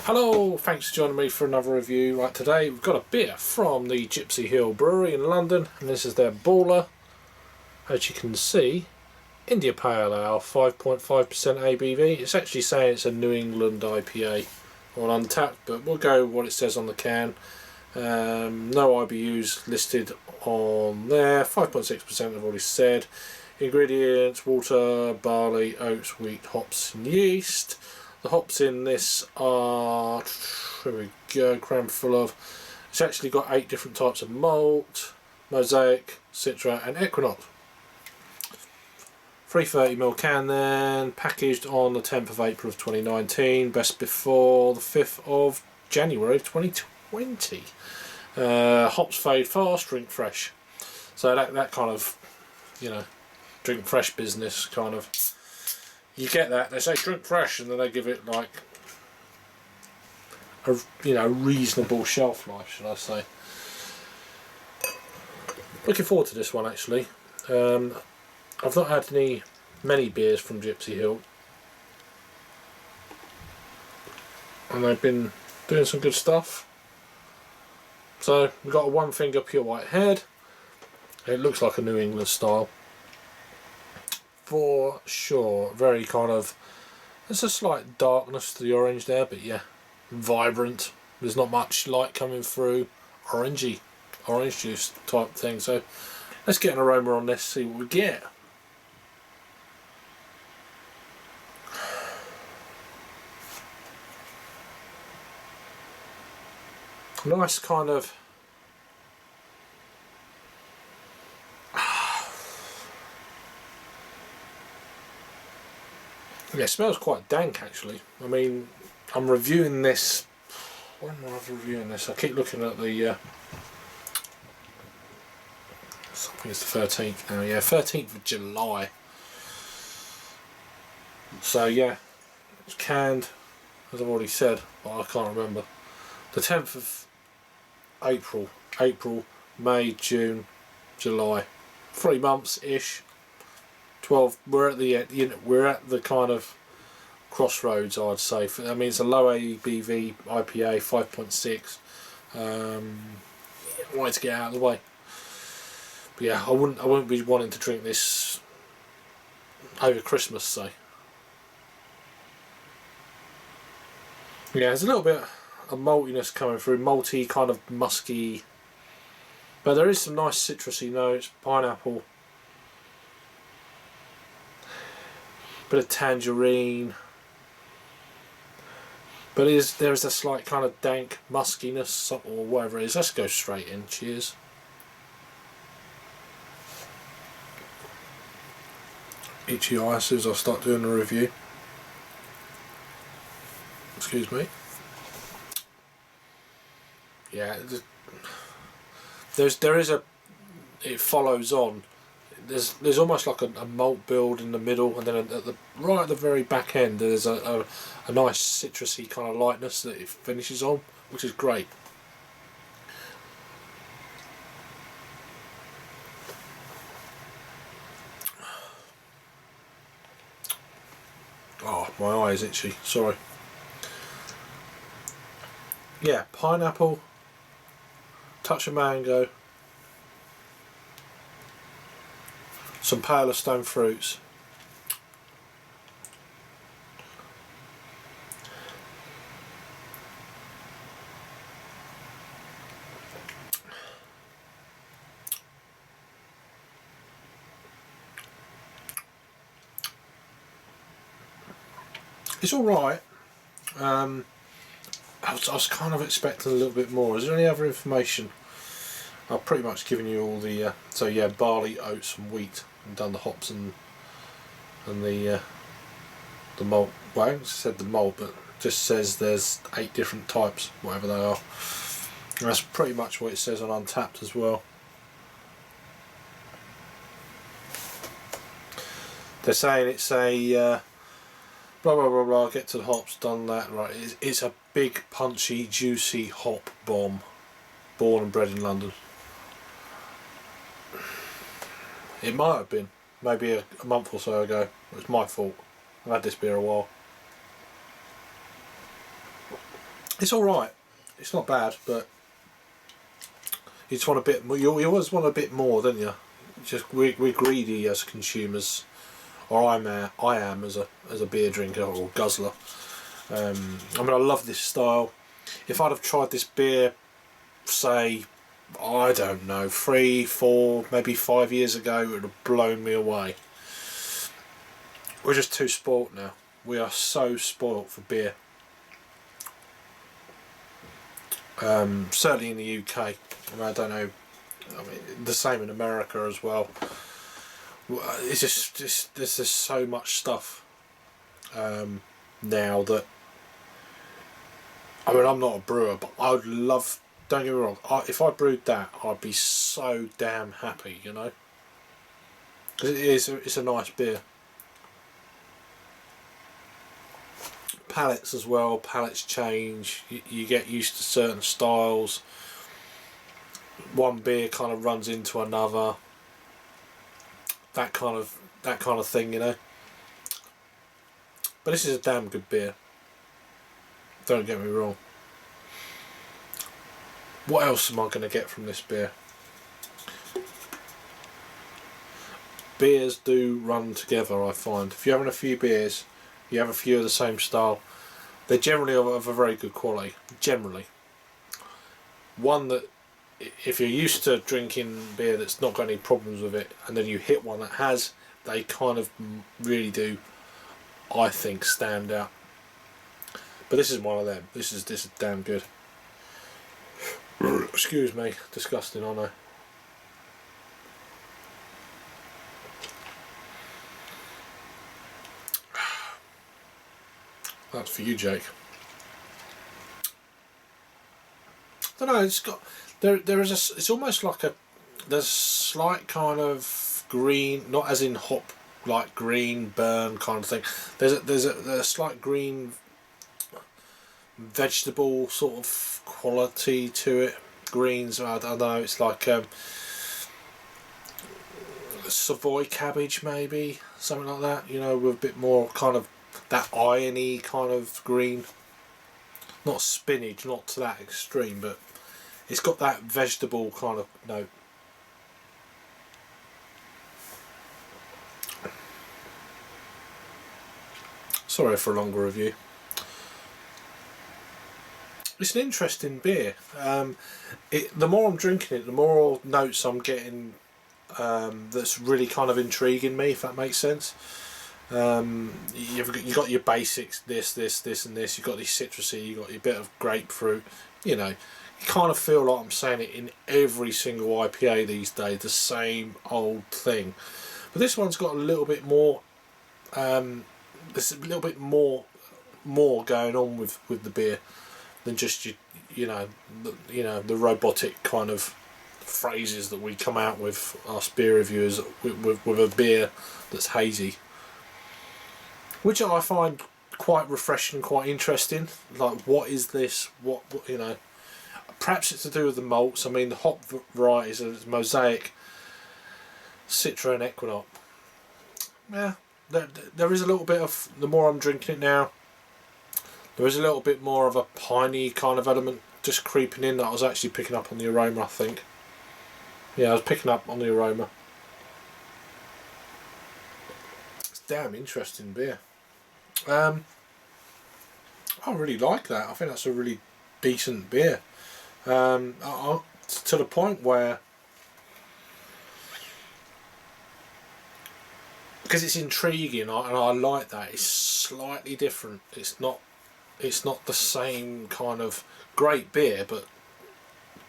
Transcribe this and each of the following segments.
Hello, thanks for joining me for another review. Right, today we've got a beer from the Gipsy Hill Brewery in London, and this is their Baller. As you can see, India Pale Ale, 5.5% ABV. It's actually saying it's a New England IPA on Untapped, but we'll go with what it says on the can. No IBUs listed on there. 5.6% I've already said. Ingredients: water, barley, oats, wheat, hops and yeast. The hops in this are, here we go, crammed full of. It's actually got 8 different types of malt: Mosaic, Citra and Ekuanot. 330ml can then, packaged on the 10th of April of 2019, best before the 5th of January 2020. Hops fade fast, drink fresh. So that kind of, drink fresh business kind of. You get that, they say drink fresh, and then they give it like a reasonable shelf life, should I say. Looking forward to this one actually. I've not had many beers from Gipsy Hill, and they've been doing some good stuff. So we've got a 1 finger pure white head. It looks like a New England style. For sure, very kind of, there's a slight darkness to the orange there, but yeah, vibrant. There's not much light coming through. Orange juice type thing. So let's get an aroma on this, see what we get. Nice kind of, yeah, it smells quite dank actually. I mean, I'm reviewing this. When am I reviewing this? I keep looking at the. I think it's the 13th now. Yeah, 13th of July. So yeah, it's canned, as I've already said, but I can't remember. The 10th of April, May, June, July. 3 months ish. 12. We're at the kind of crossroads, I'd say. I mean, it's a low ABV IPA, 5.6. Wanted to get out of the way, but yeah, I wouldn't be wanting to drink this over Christmas, say. Yeah, there's a little bit of maltiness coming through, malty, kind of musky, but there is some nice citrusy notes, pineapple. Bit of tangerine, but there is a slight kind of dank muskiness or whatever it is. Let's go straight in. Cheers. Itchy eye as soon as I start doing the review. Excuse me. Yeah, it follows on. There's almost like a malt build in the middle, and then right at the very back end there's a nice citrusy kind of lightness that it finishes on, which is great. Oh, my eye is itchy, sorry. Yeah, pineapple, touch of mango, some paler stone fruits. It's alright. I was kind of expecting a little bit more. Is there any other information? I've pretty much given you all the so yeah, barley, oats and wheat, and done the hops and the malt. Well, I haven't said the malt, but just says there's 8 different types, whatever they are. And that's pretty much what it says on Untapped as well. They're saying it's a blah blah blah blah. Get to the hops, done that right. It's a big, punchy, juicy hop bomb, born and bred in London. It might have been, maybe a month or so ago. It was my fault. I've had this beer a while. It's all right. It's not bad, but you just want a bit more. You always want a bit more, don't you? Just we're greedy as consumers, or I am as a beer drinker or guzzler. I mean, I love this style. If I'd have tried this beer, say, I don't know, 3, 4, maybe 5 years ago, it would have blown me away. We're just too spoilt now. We are so spoilt for beer. Certainly in the UK. I mean, I don't know. I mean, the same in America as well. It's just there's just so much stuff now that. I mean, I'm not a brewer, but I would love. Don't get me wrong. If I brewed that, I'd be so damn happy, you know. Because it's a nice beer. Palates as well. Palates change. You get used to certain styles. One beer kind of runs into another. That kind of thing, you know. But this is a damn good beer. Don't get me wrong. What else am I going to get from this beer? Beers do run together, I find. If you're having a few beers, you have a few of the same style, they're generally of a very good quality. Generally. One that, if you're used to drinking beer that's not got any problems with it, and then you hit one that has, they kind of really do, I think, stand out. But this is one of them. This is damn good. Excuse me, disgusting, I know. That's for you, Jake. I don't know. It's got there is a. It's almost like there's a slight kind of green, not as in hop, like green burn kind of thing. There's a slight green vegetable sort of quality to it. Greens, I don't know. It's like Savoy cabbage, maybe something like that. You know, with a bit more kind of that irony kind of green. Not spinach, not to that extreme, but it's got that vegetable kind of note. Sorry for a longer review. It's an interesting beer. The more I'm drinking it, the more notes I'm getting that's really kind of intriguing me, if that makes sense. You've got your basics, this and this. You've got your citrusy, you've got your bit of grapefruit. You know, you kind of feel like I'm saying it in every single IPA these days, the same old thing. But this one's got a little bit more. There's a little bit more going on with the beer than just the robotic kind of phrases that we come out with us beer reviewers with a beer that's hazy, which I find quite refreshing, quite interesting. Like, what is this? What you know? Perhaps it's to do with the malts. I mean, the hop varieties are Mosaic, Citra and Ekuanot. Yeah, there is a little bit of, the more I'm drinking it now, there is a little bit more of a piney kind of element just creeping in that I was actually picking up on the aroma, I think. Yeah, I was picking up on the aroma. It's a damn interesting beer. I really like that. I think that's a really decent beer. To the point where, because it's intriguing and I like that, it's slightly different. It's not the same kind of great beer, but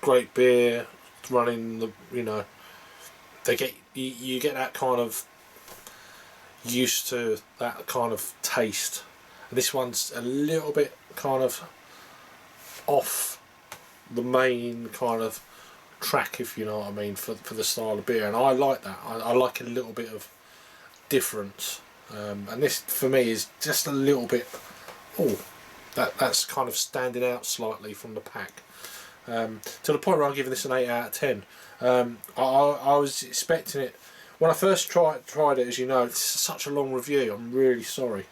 great beer running the, you know, you get that kind of used to that kind of taste. And this one's a little bit kind of off the main kind of track, if you know what I mean, for the style of beer, and I like that. I like a little bit of difference, and this for me is just a little bit. That's kind of standing out slightly from the pack, to the point where I'm giving this an 8 out of 10. I was expecting it when I first tried it. As you know, it's such a long review. I'm really sorry.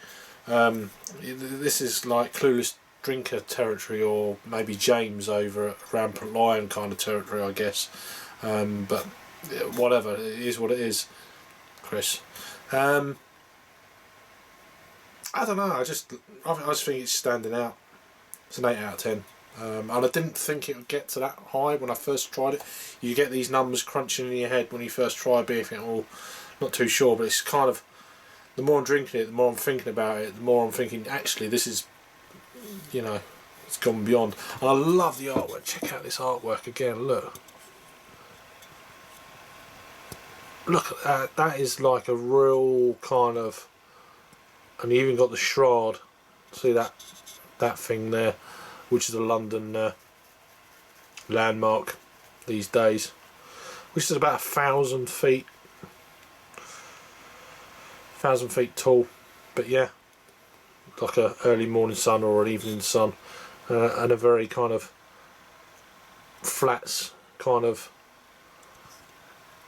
This is like Clueless drinker territory, or maybe James over at Rampant Lion kind of territory, I guess. But whatever, it is what it is, Chris. I don't know. I just think it's standing out. It's an 8 out of 10. And I didn't think it would get to that high when I first tried it. You get these numbers crunching in your head when you first try beer, you think, oh, not too sure, but it's kind of, the more I'm drinking it, the more I'm thinking about it, the more I'm thinking, actually, this is, you know, it's gone beyond. And I love the artwork. Check out this artwork again, look. Look at that, that is like a real kind of, and you even got the shroud, see that thing there, which is a London landmark these days, which is about 1,000 feet tall, but yeah, like a early morning sun or an evening sun, and a very kind of flats, kind of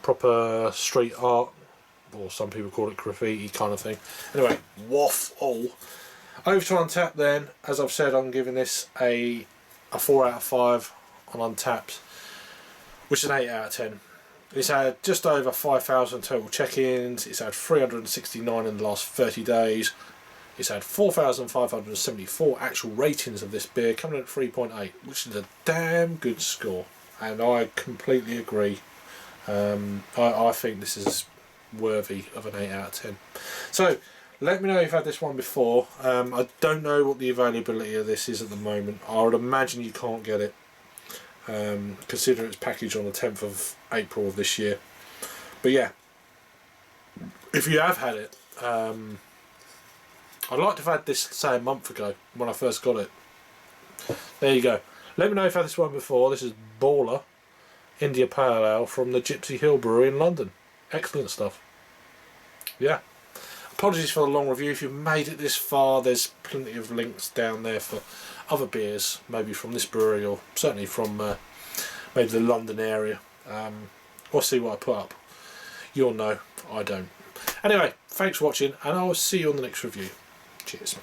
proper street art, or some people call it graffiti kind of thing. Anyway, waffle. Over to Untapped then. As I've said, I'm giving this a 4 out of 5 on Untapped, which is an 8 out of 10. It's had just over 5,000 total check-ins. It's had 369 in the last 30 days. It's had 4,574 actual ratings of this beer, coming in at 3.8, which is a damn good score. And I completely agree. I think this is worthy of an 8 out of 10. So, let me know if you've had this one before. I don't know what the availability of this is at the moment. I would imagine you can't get it, considering it's packaged on the 10th of April of this year. But yeah, if you have had it, I'd like to have had this, say, a month ago when I first got it. There you go. Let me know if you've had this one before. This is Baller India Pale Ale from the Gipsy Hill Brewery in London. Excellent stuff. Yeah. Apologies for the long review. If you've made it this far, there's plenty of links down there for other beers, maybe from this brewery, or certainly from maybe the London area. We'll see what I put up. You'll know, I don't. Anyway, thanks for watching, and I'll see you on the next review. Cheers.